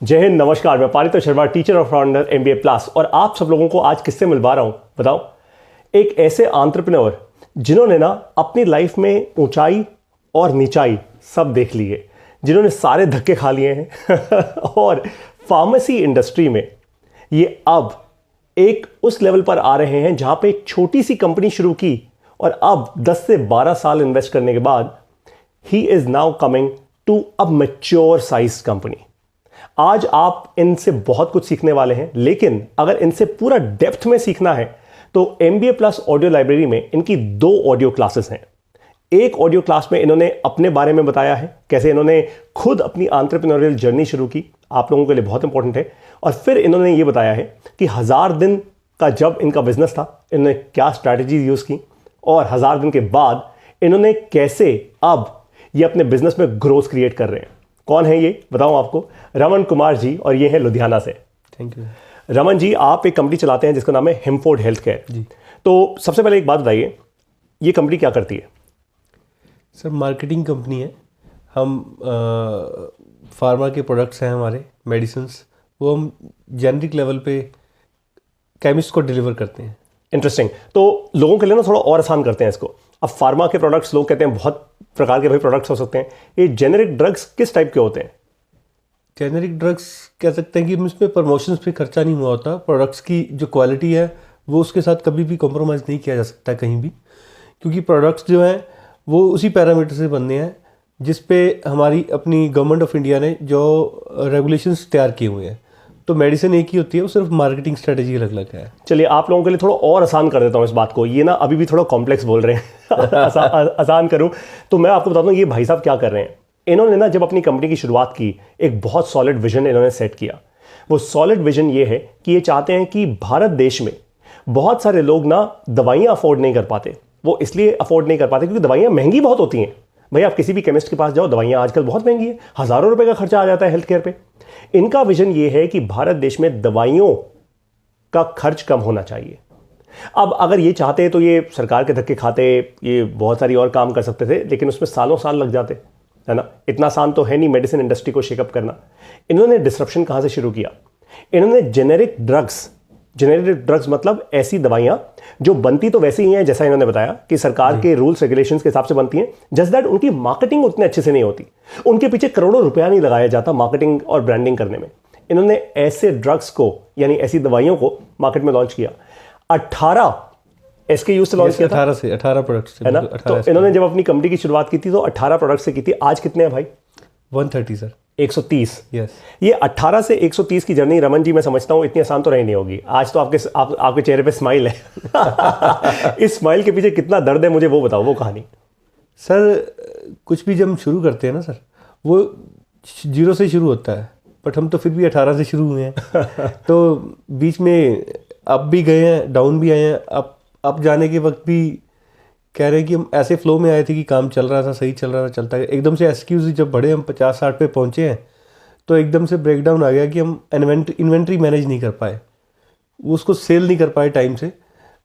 जय हिंद, नमस्कार। मैं पारितो शर्मा, टीचर और फाउंडर MBA प्लस, और आप सब लोगों को आज किससे मिलवा रहा हूं बताओ। एक ऐसे एंटरप्रेन्योर जिन्होंने ना अपनी लाइफ में ऊंचाई और नीचाई सब देख ली है, जिन्होंने सारे धक्के खा लिए हैं और फार्मेसी इंडस्ट्री में ये अब एक उस लेवल पर आ रहे हैं जहां पे एक छोटी सी कंपनी शुरू की और अब 10 से 12 साल इन्वेस्ट करने के बाद ही is now coming to a mature size company. आज आप इनसे बहुत कुछ सीखने वाले हैं, लेकिन अगर इनसे पूरा डेप्थ में सीखना है तो MBA प्लस ऑडियो लाइब्रेरी में इनकी 2 ऑडियो क्लासेस हैं। एक ऑडियो क्लास में इन्होंने अपने बारे में बताया है, कैसे इन्होंने खुद अपनी एंटरप्रेन्योरियल जर्नी शुरू की, आप लोगों के लिए बहुत इंपॉर्टेंट है। और फिर इन्होंने ये बताया है कि 1000 दिन का जब इनका बिजनेस था, इन्होंने क्या स्ट्रैटेजी यूज की, और 1000 दिन के बाद इन्होंने कैसे अब ये अपने बिजनेस में ग्रोथ क्रिएट कर रहे हैं। कौन है ये बताऊं आपको? रमन कुमार जी, और ये है लुधियाना से। Thank you. रमन जी, आप एक कंपनी चलाते हैं जिसका नाम है हिमफोर्ड हेल्थ केयर जी। तो सबसे पहले एक बात बताइए, ये कंपनी क्या करती है? सर, मार्केटिंग कंपनी है। हम फार्मा के प्रोडक्ट्स हैं, हमारे मेडिसिन्स, वो हम जेनरिक लेवल पे केमिस्ट को डिलीवर करते हैं। इंटरेस्टिंग। तो लोगों के लिए ना थोड़ा और आसान करते हैं इसको। अब फार्मा के प्रोडक्ट्स लोग कहते हैं बहुत प्रकार के भाई प्रोडक्ट्स हो सकते हैं, ये जेनेरिक ड्रग्स किस टाइप के होते हैं? जेनेरिक ड्रग्स कह सकते हैं कि इसमें प्रमोशंस पे खर्चा नहीं हुआ होता। प्रोडक्ट्स की जो क्वालिटी है वो उसके साथ कभी भी कॉम्प्रोमाइज़ नहीं किया जा सकता कहीं भी, क्योंकि प्रोडक्ट्स जो हैं वो उसी पैरामीटर से बनने हैं जिस पे हमारी अपनी गवर्नमेंट ऑफ इंडिया ने जो रेगुलेशंस तैयार किए हुए हैं। तो मेडिसिन एक ही होती है, वो सिर्फ मार्केटिंग स्ट्रेटेजी अलग अलग है। चलिए, आप लोगों के लिए थोड़ा और आसान कर देता हूँ इस बात को। ये ना अभी भी थोड़ा कॉम्प्लेक्स बोल रहे हैं आसान करूँ तो मैं आपको बताता हूँ ये भाई साहब क्या कर रहे हैं। इन्होंने ना जब अपनी कंपनी की शुरुआत की, एक बहुत सॉलिड विजन इन्होंने सेट किया। वो सॉलिड विजन ये है कि ये चाहते हैं कि भारत देश में बहुत सारे लोग ना दवाइयाँ अफोर्ड नहीं कर पाते। वो इसलिए अफोर्ड नहीं कर पाते क्योंकि दवाइयाँ महंगी बहुत होती हैं। भाई, आप किसी भी केमिस्ट के पास जाओ, दवाइयाँ आजकल बहुत महंगी है, हज़ारों रुपए का खर्चा आ जाता है हेल्थ केयर पे। इनका विजन ये है कि भारत देश में दवाइयों का खर्च कम होना चाहिए। अब अगर ये चाहते तो ये सरकार के धक्के खाते, ये बहुत सारी और काम कर सकते थे, लेकिन उसमें सालों साल लग जाते, है ना। इतना आसान तो है नहीं मेडिसिन इंडस्ट्री को शेकअप करना। इन्होंने डिस्रप्शन कहाँ से शुरू किया? इन्होंने जेनेरिक ड्रग्स मतलब ऐसी दवाइयाँ जो बनती तो वैसे ही हैं जैसा इन्होंने बताया कि सरकार के रूल्स रेगुलेशंस के हिसाब से बनती हैं, जस्ट दैट उनकी मार्केटिंग उतने अच्छे से नहीं होती, उनके पीछे करोड़ों रुपया नहीं लगाया जाता मार्केटिंग और ब्रांडिंग करने में। इन्होंने ऐसे ड्रग्स को, यानी ऐसी दवाइयों को मार्केट में लॉन्च किया। 18 SKU से लॉन्च किया था। 18 प्रोडक्ट्स है ना। तो इन्होंने जब अपनी कंपनी की शुरुआत की थी तो 18 प्रोडक्ट से की थी। आज कितने हैं भाई? 130 सर। 130। यस। ये 18 से 130 की जर्नी रमन जी, मैं समझता हूँ इतनी आसान तो रही नहीं होगी। आज तो आपके चेहरे पे स्माइल है इस स्माइल के पीछे कितना दर्द है मुझे वो बताओ, वो कहानी। सर, कुछ भी जब हम शुरू करते हैं ना सर, वो 0 से शुरू होता है, बट हम तो फिर भी 18 से शुरू हुए हैं तो बीच में अप भी गए हैं, डाउन भी आए हैं। अप जाने के वक्त भी कह रहे हैं कि हम ऐसे फ्लो में आए थे कि काम चल रहा था, सही चल रहा था, चलता है। एकदम से SKUs जब बढ़े, हम 50-60 पे पहुंचे हैं, तो एकदम से ब्रेकडाउन आ गया कि हम इन्वेंट्री मैनेज नहीं कर पाए, उसको सेल नहीं कर पाए टाइम से।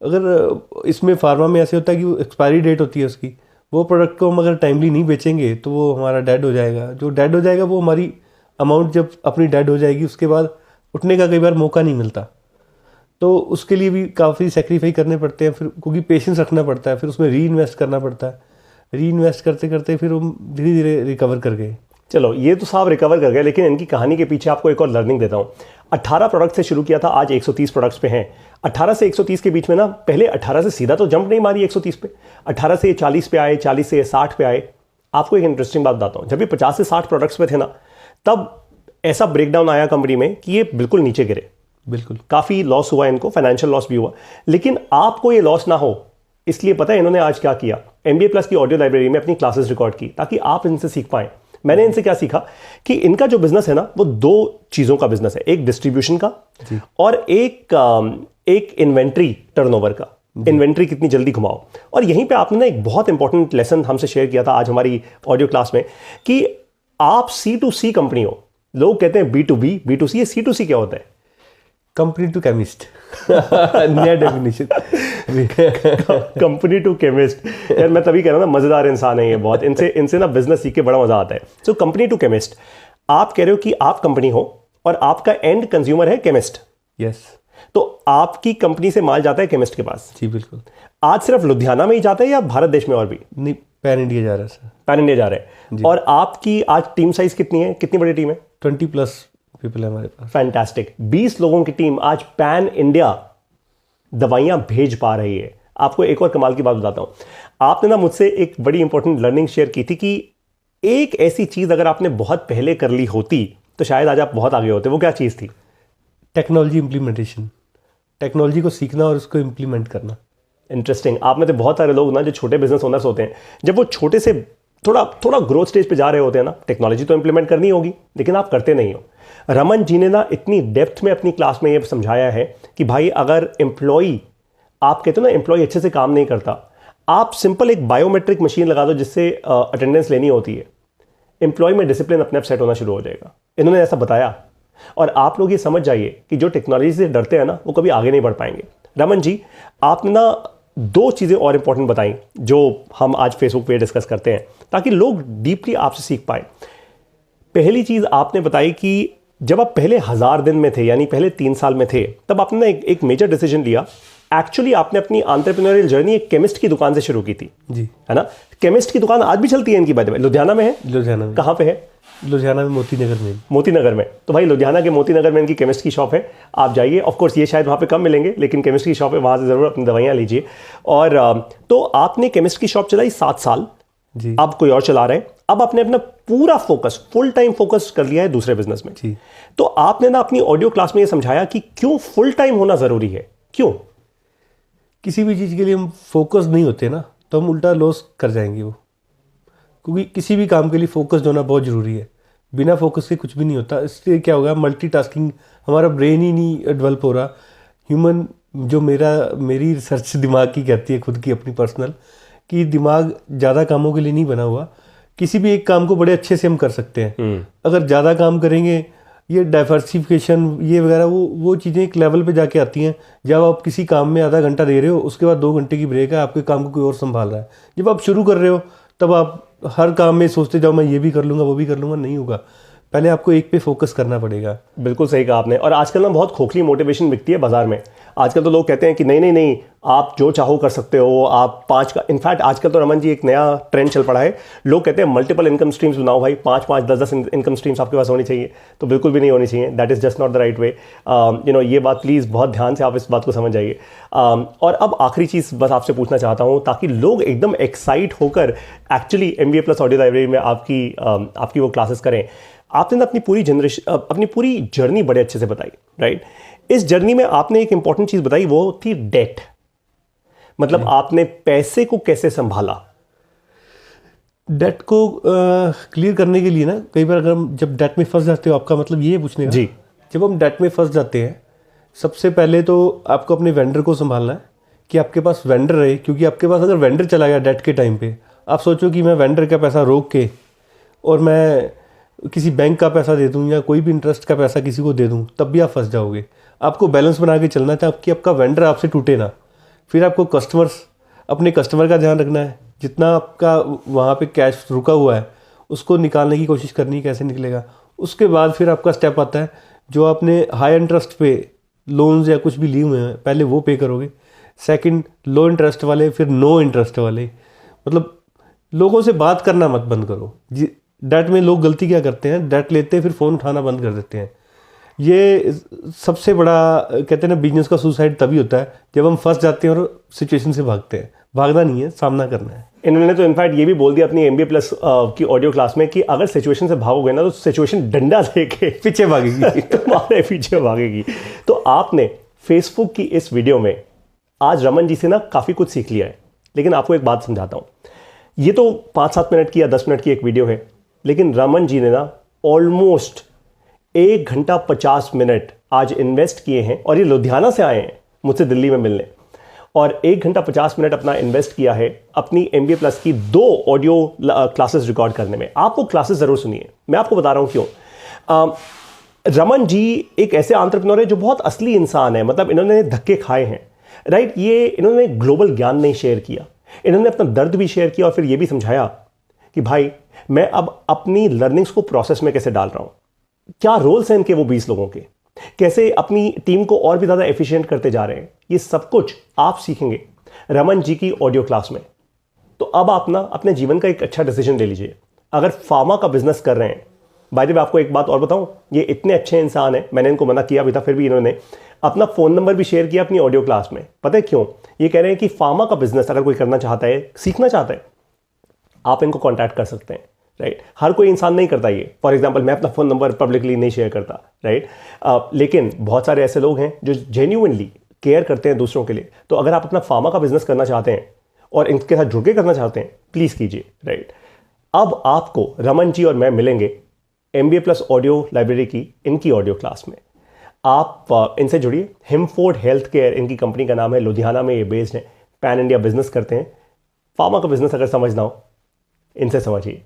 अगर इसमें फार्मा में ऐसे होता है कि वो एक्सपायरी डेट होती है उसकी, वो प्रोडक्ट को हम अगर टाइमली नहीं बेचेंगे तो वो हमारा डेड हो जाएगा। जो डेड हो जाएगा वो हमारी अमाउंट जब अपनी डेड हो जाएगी उसके बाद उठने का कई बार मौका नहीं मिलता। तो उसके लिए भी काफ़ी सेक्रीफाई करने पड़ते हैं, फिर क्योंकि पेशेंस रखना पड़ता है, फिर उसमें री इन्वेस्ट करना पड़ता है। री इन्वेस्ट करते करते फिर हम धीरे धीरे रिकवर कर गए। चलो, ये तो साहब रिकवर कर गए, लेकिन इनकी कहानी के पीछे आपको एक और लर्निंग देता हूँ। 18 प्रोडक्ट से शुरू किया था, आज 130 प्रोडक्ट्स पे हैं। 18 से 130 के बीच में ना, पहले 18 से सीधा तो जंप नहीं मारी 130 पे, 18 से 40 पे आए, 40 से 60 पे आए। आपको एक इंटरेस्टिंग बात बताता हूँ, जब ये 50 से 60 प्रोडक्ट्स पे थे ना, तब ऐसा ब्रेकडाउन आया कंपनी में कि ये बिल्कुल नीचे गिरे, बिल्कुल काफ़ी लॉस हुआ इनको, फाइनेंशियल लॉस भी हुआ। लेकिन आपको ये लॉस ना हो इसलिए पता है इन्होंने आज क्या किया? MBA प्लस की ऑडियो लाइब्रेरी में अपनी क्लासेस रिकॉर्ड की ताकि आप इनसे सीख पाएं। मैंने इनसे क्या सीखा कि इनका जो बिजनेस है ना, वो 2 चीज़ों का बिजनेस है, एक डिस्ट्रीब्यूशन का और एक इन्वेंट्री टर्नओवर का। इन्वेंट्री कितनी जल्दी घुमाओ। और यहीं पे आपने ना एक बहुत इंपॉर्टेंट लेसन हमसे शेयर किया था आज हमारी ऑडियो क्लास में कि आप C2C कंपनी हो। लोग कहते हैं B2B, B2C, ये C2C क्या होता है? कंपनी टू केमिस्ट नया डेफिनेशन कंपनी टू केमिस्ट। यार मैं तभी कह रहा हूँ ना, मजेदार इंसान है ये बहुत। इनसे ना बिजनेस सीख के बड़ा मजा आता है। सो कंपनी टू केमिस्ट, आप कह रहे हो कि आप कंपनी हो और आपका एंड कंज्यूमर है केमिस्ट। यस। तो आपकी कंपनी से माल जाता है केमिस्ट के पास। जी बिल्कुल। आज सिर्फ लुधियाना में ही जाता है या भारत देश में और भी? नहीं, पैन इंडिया जा रहा है सर। पैन इंडिया जा रहे हैं। और आपकी आज टीम साइज कितनी है, कितनी बड़ी टीम है? 20+ पीपल है हमारे पास। फैंटास्टिक। 20 लोगों की टीम आज पैन इंडिया दवाइयां भेज पा रही है। आपको एक और कमाल की बात बताता हूं, आपने ना मुझसे एक बड़ी इंपॉर्टेंट लर्निंग शेयर की थी कि एक ऐसी चीज अगर आपने बहुत पहले कर ली होती तो शायद आज आप बहुत आगे होते। वो क्या चीज थी? Technology implementation. टेक्नोलॉजी को सीखना और उसको इम्प्लीमेंट करना। इंटरेस्टिंग। आप में तो बहुत सारे लोग ना जो छोटे बिजनेस ओनर्स होते हैं, जब वो छोटे से थोड़ा ग्रोथ स्टेज पे जा रहे होते हैं ना, टेक्नोलॉजी तो इंप्लीमेंट करनी होगी लेकिन आप करते नहीं हो। रमन जी ने ना इतनी डेप्थ में अपनी क्लास में ये समझाया है कि भाई अगर एम्प्लॉई, आप कहते हो ना एम्प्लॉय अच्छे से काम नहीं करता, आप सिंपल एक बायोमेट्रिक मशीन लगा दो जिससे अटेंडेंस लेनी होती है, एम्प्लॉय में डिसिप्लिन अपने आप सेट होना शुरू हो जाएगा। इन्होंने ऐसा बताया। और आप लोग ये समझ जाइए कि जो टेक्नोलॉजी से डरते हैं ना वो कभी आगे नहीं बढ़ पाएंगे। रमन जी, आपने ना 2 चीज़ें और इंपॉर्टेंट बताई जो हम आज फेसबुक पे डिस्कस करते हैं ताकि लोग डीपली आपसे सीख पाए। पहली चीज़ आपने बताई कि जब आप पहले 1000 दिन में थे, यानी पहले 3 साल में थे, तब आपने ना एक मेजर डिसीजन लिया। एक्चुअली आपने अपनी एंटरप्रेन्योरियल जर्नी एक केमिस्ट की दुकान से शुरू की थी। जी, है ना? केमिस्ट की दुकान आज भी चलती है इनकी, बाय द वे। लुधियाना में है? लुधियाना में। कहाँ पे है? लुधियाना में मोती नगर में। मोती नगर में। तो भाई लुधियाना के मोती नगर में इनकी केमिस्ट की शॉप है, आप जाइए। ऑफ कोर्स ये शायद वहाँ पे कम मिलेंगे लेकिन केमिस्ट की शॉप है, वहाँ से ज़रूर अपनी दवाइयाँ लीजिए। और तो आपने केमिस्ट की शॉप चलाई 7 साल। जी। अब कोई और चला रहे हैं। अब आपने अपना पूरा फोकस, फुल टाइम फोकस कर लिया है दूसरे बिजनेस में। जी। तो आपने ना अपनी ऑडियो क्लास में ये समझाया कि क्यों फुल टाइम होना ज़रूरी है। क्यों? किसी भी चीज़ के लिए हम फोकस नहीं होते ना तो हम उल्टा लॉस कर जाएंगे वो, क्योंकि किसी भी काम के लिए फोकस होना बहुत ज़रूरी है। बिना फोकस के कुछ भी नहीं होता। इससे क्या होगा, मल्टीटास्किंग, हमारा ब्रेन ही नहीं डेवलप हो रहा। ह्यूमन जो मेरी रिसर्च दिमाग की कहती है, खुद की अपनी पर्सनल, कि दिमाग ज़्यादा कामों के लिए नहीं बना हुआ। किसी भी एक काम को बड़े अच्छे से हम कर सकते हैं। अगर ज़्यादा काम करेंगे, ये डाइवर्सिफिकेशन ये वगैरह वो चीज़ें एक लेवल पे जाके आती हैं। जब आप किसी काम में आधा घंटा दे रहे हो, उसके बाद 2 घंटे की ब्रेक है, आपके काम को कोई और संभाल रहा है। जब आप शुरू कर रहे हो तब आप हर काम में सोचते जाओ मैं ये भी कर लूँगा वो भी कर लूँगा, नहीं होगा। पहले आपको एक पे फोकस करना पड़ेगा। बिल्कुल सही कहा आपने। और आजकल ना बहुत खोखली मोटिवेशन बिकती है बाजार में। आजकल तो लोग कहते हैं कि नहीं नहीं नहीं, आप जो चाहो कर सकते हो, आप 5 का, इनफैक्ट आजकल तो रमन जी एक नया ट्रेंड चल पड़ा है, लोग कहते हैं मल्टीपल इनकम स्ट्रीम्स बनाओ भाई, 5-5, 10-10 इनकम स्ट्रीम्स आपके पास होनी चाहिए। तो बिल्कुल भी नहीं होनी चाहिए। That is just not the right way. ये बात प्लीज़ बहुत ध्यान से आप इस बात को समझ जाइए। और अब आखिरी चीज़ बस आपसे पूछना चाहता हूँ ताकि लोग एकदम एक्साइट होकर एक्चुअली MBA+ ऑडियो लाइब्रेरी में आपकी वो क्लासेस करें। आपने ना अपनी पूरी जर्नी बड़े अच्छे से बताई, राइट? इस जर्नी में आपने एक इंपॉर्टेंट चीज बताई, वो थी डेट। मतलब आपने पैसे को कैसे संभाला। डेट को क्लियर करने के लिए ना, कई बार अगर हम जब डेट में फंस जाते हो, आपका मतलब ये है पूछने का? जी। जब हम डेट में फंस जाते हैं, सबसे पहले तो आपको अपने वेंडर को संभालना है कि आपके पास वेंडर रहे। क्योंकि आपके पास अगर वेंडर चला गया डेट के टाइम पे, आप सोचो कि मैं वेंडर का पैसा रोक के और मैं किसी बैंक का पैसा दे दूं या कोई भी इंटरेस्ट का पैसा किसी को दे दूं, तब भी आप फंस जाओगे। आपको बैलेंस बना के चलना था कि आपका वेंडर आपसे टूटे ना। फिर आपको अपने कस्टमर का ध्यान रखना है। जितना आपका वहाँ पे कैश रुका हुआ है उसको निकालने की कोशिश करनी है, कैसे निकलेगा। उसके बाद फिर आपका स्टेप आता है, जो आपने हाई इंटरेस्ट पे लोन्स या कुछ भी लिए हुए हैं पहले वो पे करोगे। सेकंड, लो इंटरेस्ट वाले, फिर नो इंटरेस्ट वाले। मतलब लोगों से बात करना मत बंद करो। डेट में लोग गलती क्या करते हैं, डेट लेते हैं फिर फ़ोन उठाना बंद कर देते हैं। ये सबसे बड़ा कहते हैं ना, बिजनेस का सुसाइड तभी होता है जब हम फंस जाते हैं और सिचुएशन से भागते हैं। भागना नहीं है, सामना करना है। इन्होंने तो इनफैक्ट ये भी बोल दिया अपनी MBA+ की ऑडियो क्लास में कि अगर सिचुएशन से भागोगे ना तो सिचुएशन डंडा लेके पीछे भागेगी तुम्हारे पीछे भागेगी। तो आपने फेसबुक की इस वीडियो में आज रमन जी से ना काफ़ी कुछ सीख लिया है। लेकिन आपको एक बात समझाता हूँ, ये तो 5-7 मिनट की या 10 मिनट की एक वीडियो है, लेकिन रमन जी ने ना ऑलमोस्ट 1 घंटा 50 मिनट आज इन्वेस्ट किए हैं। और ये लुधियाना से आए हैं मुझसे दिल्ली में मिलने, और 1 घंटा 50 मिनट अपना इन्वेस्ट किया है अपनी MBA+ की 2 ऑडियो क्लासेस रिकॉर्ड करने में। आप वो क्लासेस ज़रूर सुनिए, मैं आपको बता रहा हूँ क्यों। रमन जी एक ऐसे एंटरप्रेन्योर है जो बहुत असली इंसान है। मतलब इन्होंने धक्के खाए हैं, राइट? ये इन्होंने ग्लोबल ज्ञान नहीं शेयर किया, इन्होंने अपना दर्द भी शेयर किया और फिर ये भी समझाया कि भाई मैं अब अपनी लर्निंग्स को प्रोसेस में कैसे डाल रहा हूँ। क्या रोल्स हैं इनके वो 20 लोगों के, कैसे अपनी टीम को और भी ज़्यादा एफिशिएंट करते जा रहे हैं, ये सब कुछ आप सीखेंगे रमन जी की ऑडियो क्लास में। तो अब आप ना अपने जीवन का एक अच्छा डिसीजन ले लीजिए। अगर फार्मा का बिजनेस कर रहे हैं, बाय द वे आपको एक बात और बताऊं, ये इतने अच्छे इंसान हैं, मैंने इनको मना किया भी था, फिर भी इन्होंने अपना फ़ोन नंबर भी शेयर किया अपनी ऑडियो क्लास में। पता है क्यों? ये कह रहे हैं कि फार्मा का बिजनेस अगर कोई करना चाहता है, सीखना चाहता है, आप इनको कॉन्टैक्ट कर सकते हैं, राइट। हर कोई इंसान नहीं करता ये। फॉर एग्जाम्पल मैं अपना फ़ोन नंबर पब्लिकली नहीं शेयर करता, राइट। लेकिन बहुत सारे ऐसे लोग हैं जो जेन्युइनली केयर करते हैं दूसरों के लिए। तो अगर आप अपना फार्मा का बिजनेस करना चाहते हैं और इनके साथ जुड़ के करना चाहते हैं, प्लीज़ कीजिए, राइट। अब आपको रमन जी और मैं मिलेंगे MBA प्लस ऑडियो लाइब्रेरी की इनकी ऑडियो क्लास में। आप इनसे जुड़िए। हिमफोर्ड हेल्थ केयर इनकी कंपनी का नाम है, लुधियाना में ये बेस्ड है, पैन इंडिया बिजनेस करते हैं। फार्मा का बिजनेस अगर समझना हो, इनसे समझिए।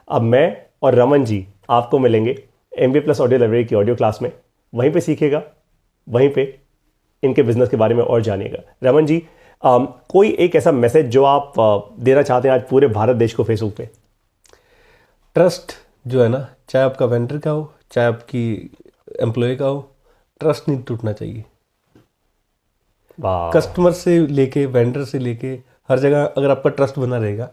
अब मैं और रमन जी आपको मिलेंगे MBA प्लस ऑडियो लाइब्रेरी की ऑडियो क्लास में। वहीं पे सीखिएगा, वहीं पे इनके बिजनेस के बारे में और जानिएगा। रमन जी, कोई एक ऐसा मैसेज जो आप देना चाहते हैं आज पूरे भारत देश को फेसबुक पे? ट्रस्ट जो है ना, चाहे आपका वेंडर का हो, चाहे आपकी एम्प्लॉय का हो, ट्रस्ट नहीं टूटना चाहिए। कस्टमर से लेके, वेंडर से लेके, हर जगह अगर आपका ट्रस्ट बना रहेगा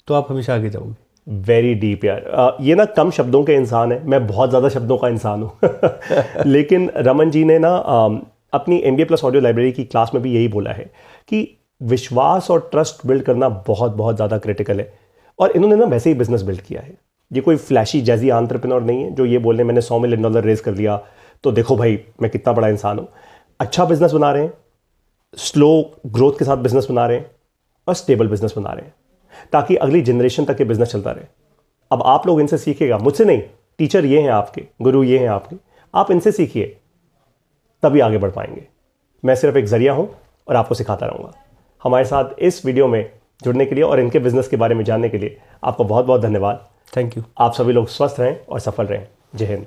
तो आप हमेशा आगे जाओगे। वेरी डीप यार। ये ना कम शब्दों के इंसान है, मैं बहुत ज़्यादा शब्दों का इंसान हूँ। लेकिन रमन जी ने ना अपनी MBA प्लस ऑडियो लाइब्रेरी की क्लास में भी यही बोला है कि विश्वास और ट्रस्ट बिल्ड करना बहुत बहुत ज़्यादा क्रिटिकल है। और इन्होंने ना वैसे ही बिजनेस बिल्ड किया है। ये कोई फ्लैशी जैजी एंटरप्रेन्योर नहीं है जो ये बोल रहे हैं मैंने $100 मिलियन रेज कर लिया तो देखो भाई मैं कितना बड़ा इंसान हूँ। अच्छा बिजनेस बना रहे हैं, स्लो ग्रोथ के साथ बिजनेस बना रहे हैं और स्टेबल बिजनेस बना रहे हैं ताकि अगली जनरेशन तक ये बिजनेस चलता रहे। अब आप लोग इनसे सीखिएगा, मुझसे नहीं। टीचर ये हैं आपके, गुरु ये हैं आपके, आप इनसे सीखिए, तभी आगे बढ़ पाएंगे। मैं सिर्फ एक जरिया हूं और आपको सिखाता रहूँगा। हमारे साथ इस वीडियो में जुड़ने के लिए और इनके बिजनेस के बारे में जानने के लिए आपका बहुत बहुत धन्यवाद। Thank you. आप सभी लोग स्वस्थ रहें और सफल रहें। जय हिंद।